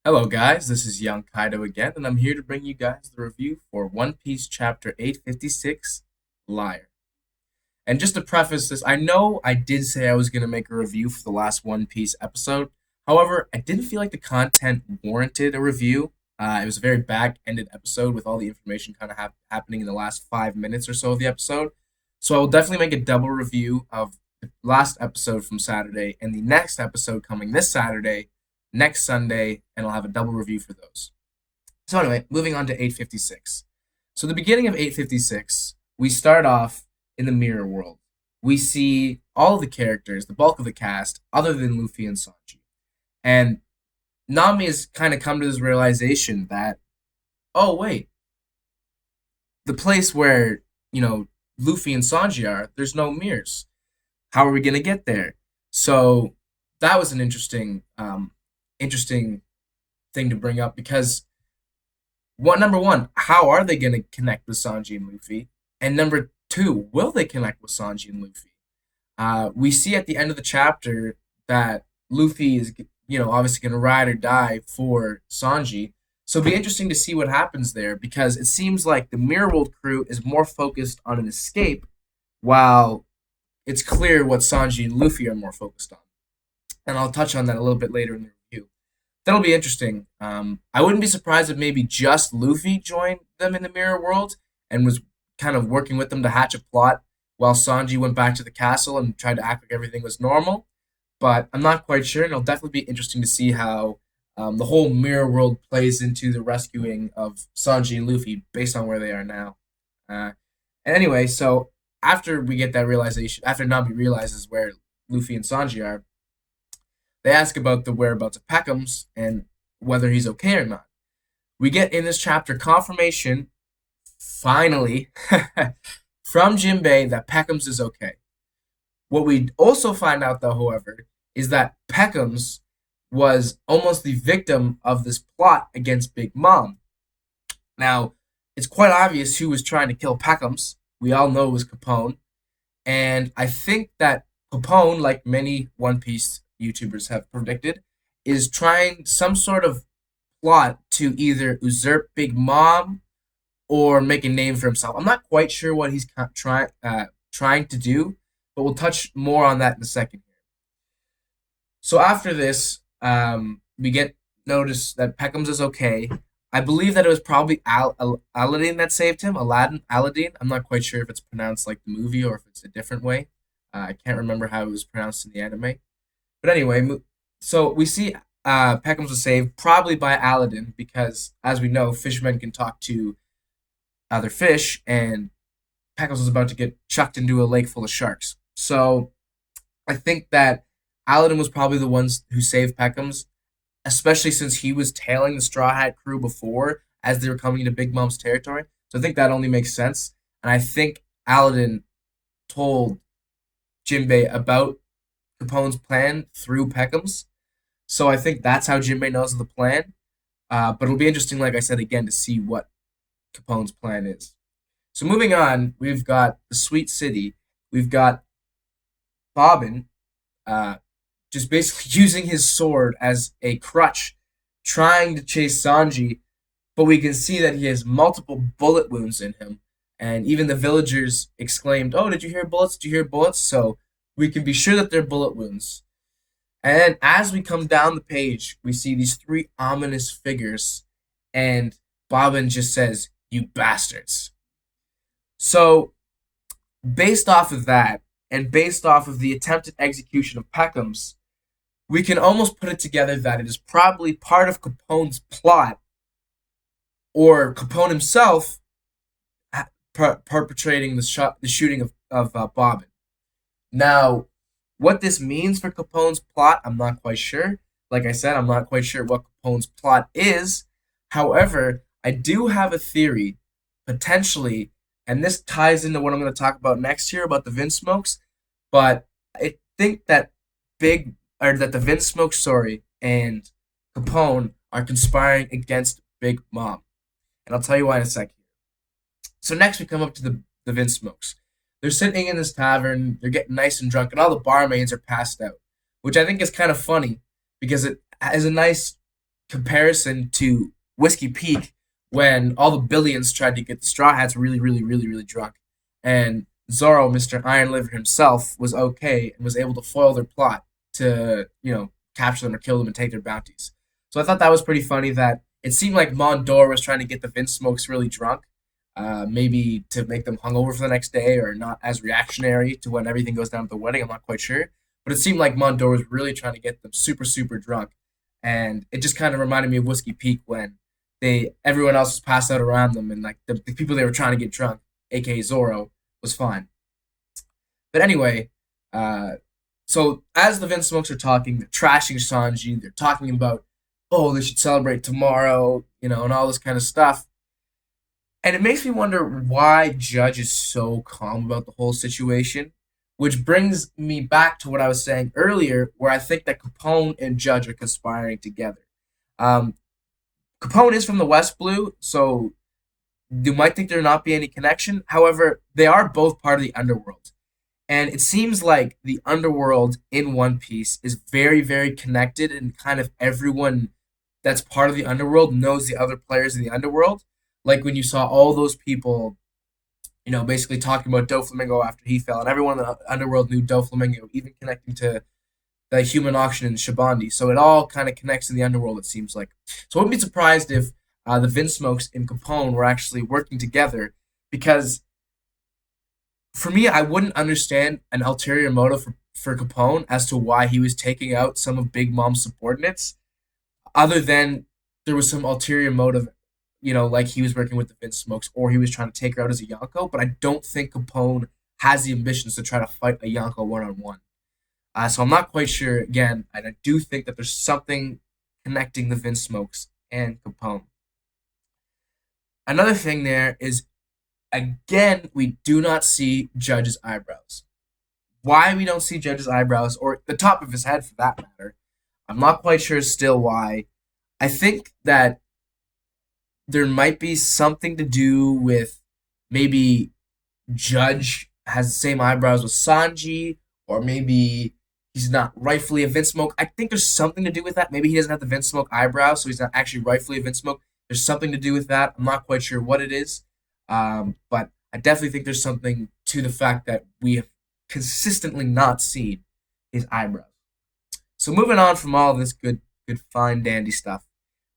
Hello, guys. This is Young Kaido again, and I'm here to bring you guys the review for One Piece Chapter 856 Liar. And just to preface this, I know I did say I was going to make a review for the last One Piece episode. However, I didn't feel like the content warranted a review. It was a very back ended episode with all the information kind of happening in the last 5 minutes or so of the episode. So I will definitely make a double review of the last episode from Saturday and the next episode coming this Saturday, next Sunday, and I'll have a double review for those. So anyway, moving on to 856. So the beginning of 856, we start off in the mirror world. We see all of the characters, the bulk of the cast, other than Luffy and Sanji. And Nami has kind of come to this realization that, oh wait, the place where, Luffy and Sanji are, there's no mirrors. How are we gonna get there? So that was an interesting thing to bring up because number one, how are they gonna connect with Sanji and Luffy? And number two, will they connect with Sanji and Luffy? We see at the end of the chapter that Luffy is, obviously going to ride or die for Sanji. So it'll be interesting to see what happens there because it seems like the Mirror World crew is more focused on an escape, while it's clear what Sanji and Luffy are more focused on. And I'll touch on that a little bit later in the review. That'll be interesting. I wouldn't be surprised if maybe just Luffy joined them in the Mirror World and was kind of working with them to hatch a plot while Sanji went back to the castle and tried to act like everything was normal. But I'm not quite sure, and it'll definitely be interesting to see how the whole Mirror World plays into the rescuing of Sanji and Luffy based on where they are now. And anyway, so after we get that realization, after Nami realizes where Luffy and Sanji are, they ask about the whereabouts of Peckham's and whether he's okay or not. We get in this chapter confirmation, finally, from Jinbei that Peckham's is okay. What we also find out, though, however, is that Peckham's was almost the victim of this plot against Big Mom. Now, it's quite obvious who was trying to kill Peckham's. We all know it was Capone. And I think that Capone, like many One Piece YouTubers have predicted, is trying some sort of plot to either usurp Big Mom or make a name for himself. I'm not quite sure what he's trying to do, but we'll touch more on that in a second here. So after this, we get notice that Peckham's is okay. I believe that it was probably Aladdin that saved him. Aladdin. I'm not quite sure if it's pronounced like the movie or if it's a different way. I can't remember how it was pronounced in the anime. But anyway, so we see Peckham's was saved probably by Aladdin because, as we know, fishermen can talk to other fish, and Peckham's was about to get chucked into a lake full of sharks. So I think that Aladdin was probably the ones who saved Peckham's, especially since he was tailing the Straw Hat crew before as they were coming into Big Mom's territory. So I think that only makes sense. And I think Aladdin told Jinbei about Capone's plan through Peckham's. So I think that's how Jinbei knows of the plan. But it'll be interesting, like I said again, to see what Capone's plan is. So moving on, we've got the Sweet City. We've got Bobbin just basically using his sword as a crutch, trying to chase Sanji, but we can see that he has multiple bullet wounds in him. And even the villagers exclaimed, "Oh, did you hear bullets? Did you hear bullets?" So we can be sure that they're bullet wounds. And then as we come down the page, we see these three ominous figures, and Bobbin just says, "You bastards." So, based off of that, and based off of the attempted execution of Peckham's, we can almost put it together that it is probably part of Capone's plot, or Capone himself perpetrating the shooting of Bobbin. Now, what this means for Capone's plot, I'm not quite sure. Like I said, I'm not quite sure what Capone's plot is. However, I do have a theory, potentially, and this ties into what I'm going to talk about next year about the Vinsmokes. But I think that the Vinsmoke, and Capone are conspiring against Big Mom, and I'll tell you why in a second. So next we come up to the Vinsmokes. They're sitting in this tavern, they're getting nice and drunk, and all the barmaids are passed out, which I think is kind of funny because it has a nice comparison to Whiskey Peak when all the billions tried to get the Straw Hats really, really, really, really drunk, and Zorro, Mr. Iron Liver himself, was okay and was able to foil their plot to capture them or kill them and take their bounties. So I thought that was pretty funny that it seemed like Mondor was trying to get the Vince Smokes really drunk, maybe to make them hungover for the next day or not as reactionary to when everything goes down at the wedding. I'm not quite sure. But it seemed like Mondor was really trying to get them super, super drunk. And it just kind of reminded me of Whiskey Peak when everyone else was passed out around them and like the people they were trying to get drunk, aka Zorro, was fine. But anyway, uh, so as the Vince Smokes are talking, they're trashing Sanji. They're talking about, oh, they should celebrate tomorrow, and all this kind of stuff. And it makes me wonder why Judge is so calm about the whole situation, which brings me back to what I was saying earlier, where I think that Capone and Judge are conspiring together. Um, Capone is from the West Blue, so you might think there not be any connection. However, they are both part of the underworld. And it seems like the underworld in One Piece is very, very connected, and kind of everyone that's part of the underworld knows the other players in the underworld. Like when you saw all those people, basically talking about Doflamingo after he fell, and everyone in the underworld knew Doflamingo, even connecting to the human auction in Shabandi. So it all kind of connects in the underworld, it seems like. So I wouldn't be surprised if the Vince Smokes and Capone were actually working together, because for me, I wouldn't understand an ulterior motive for Capone as to why he was taking out some of Big Mom's subordinates, other than there was some ulterior motive, like he was working with the Vince Smokes or he was trying to take her out as a Yonko. But I don't think Capone has the ambitions to try to fight a Yonko one on one. So I'm not quite sure. Again, and I do think that there's something connecting the Vince Smokes and Capone. Another thing there is, again, we do not see Judge's eyebrows. Why we don't see Judge's eyebrows, or the top of his head for that matter, I'm not quite sure still why. I think that there might be something to do with maybe Judge has the same eyebrows with Sanji, or maybe he's not rightfully a Vince Smoke. I think there's something to do with that. Maybe he doesn't have the Vince Smoke eyebrows, so he's not actually rightfully a Vince Smoke. There's something to do with that. I'm not quite sure what it is, but I definitely think there's something to the fact that we have consistently not seen his eyebrows. So moving on from all this good, fine, dandy stuff,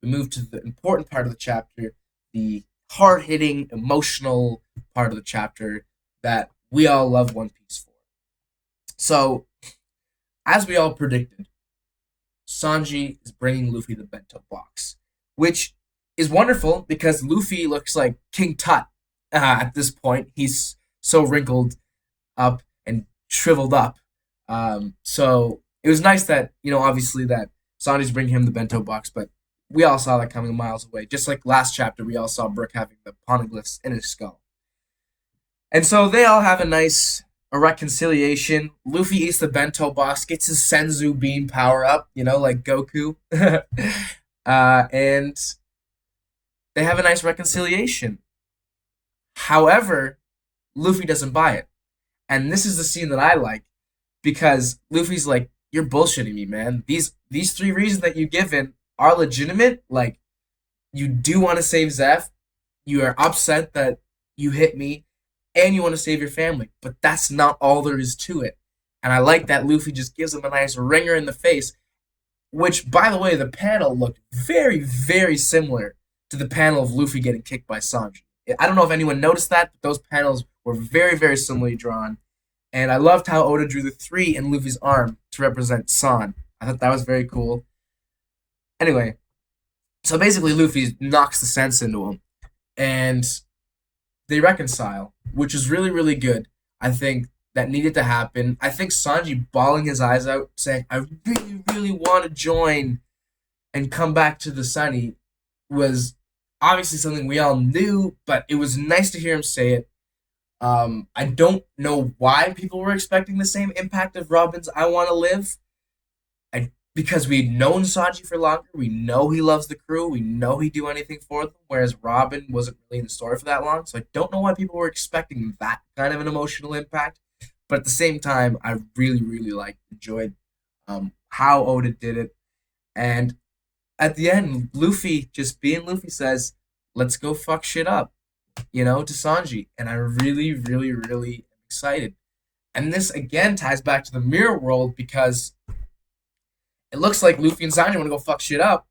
we move to the important part of the chapter, the hard-hitting, emotional part of the chapter that we all love One Piece for. So, as we all predicted, Sanji is bringing Luffy the bento box, which is wonderful because Luffy looks like King Tut at this point. He's so wrinkled up and shriveled up. So it was nice that, obviously that Sanji's bringing him the bento box, but we all saw that coming miles away. Just like last chapter, we all saw Brook having the poneglyphs in his skull. And so they all have a reconciliation. Luffy eats the bento box, gets his Senzu bean power up, like Goku. And they have a nice reconciliation. However, Luffy doesn't buy it. And this is the scene that I like, because Luffy's like, "You're bullshitting me, man. These three reasons that you've given are legitimate. Like, you do want to save Zeph, you are upset that you hit me, and you want to save your family. But that's not all there is to it." And I like that Luffy just gives him a nice ringer in the face, which, by the way, the panel looked very, very similar to the panel of Luffy getting kicked by Sanji. I don't know if anyone noticed that, but those panels were very, very similarly drawn. And I loved how Oda drew the three in Luffy's arm to represent San. I thought that was very cool. Anyway, so basically Luffy knocks the sense into him, and they reconcile, which is really, really good. I think that needed to happen. I think Sanji bawling his eyes out, saying, "I really, really want to join and come back to the Sunny," was obviously something we all knew, but it was nice to hear him say it. I don't know why people were expecting the same impact of Robin's "I Want to Live." Because we'd known Sanji for longer, we know he loves the crew, we know he'd do anything for them, whereas Robin wasn't really in the story for that long. So I don't know why people were expecting that kind of an emotional impact. But at the same time, I really, really enjoyed how Oda did it. And at the end, Luffy, just being Luffy, says, "Let's go fuck shit up," to Sanji, and I really, really, really am excited. And this again ties back to the mirror world because it looks like Luffy and Sanji want to go fuck shit up,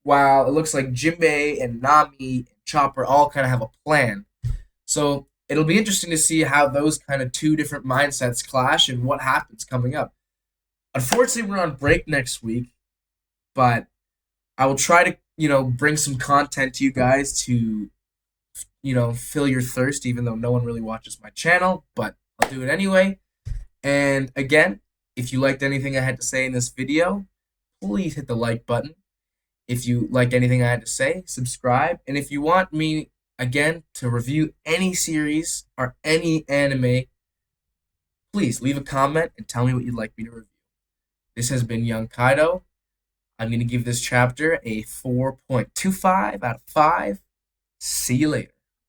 while it looks like Jinbei and Nami and Chopper all kind of have a plan. So it'll be interesting to see how those kind of two different mindsets clash and what happens coming up. Unfortunately, we're on break next week, but I will try to, bring some content to you guys to, fill your thirst, even though no one really watches my channel, but I'll do it anyway. And again, if you liked anything I had to say in this video, please hit the like button. If you liked anything I had to say, subscribe. And if you want me, again, to review any series or any anime, please leave a comment and tell me what you'd like me to review. This has been Young Kaido. I'm going to give this chapter a 4.25 out of 5. See you later.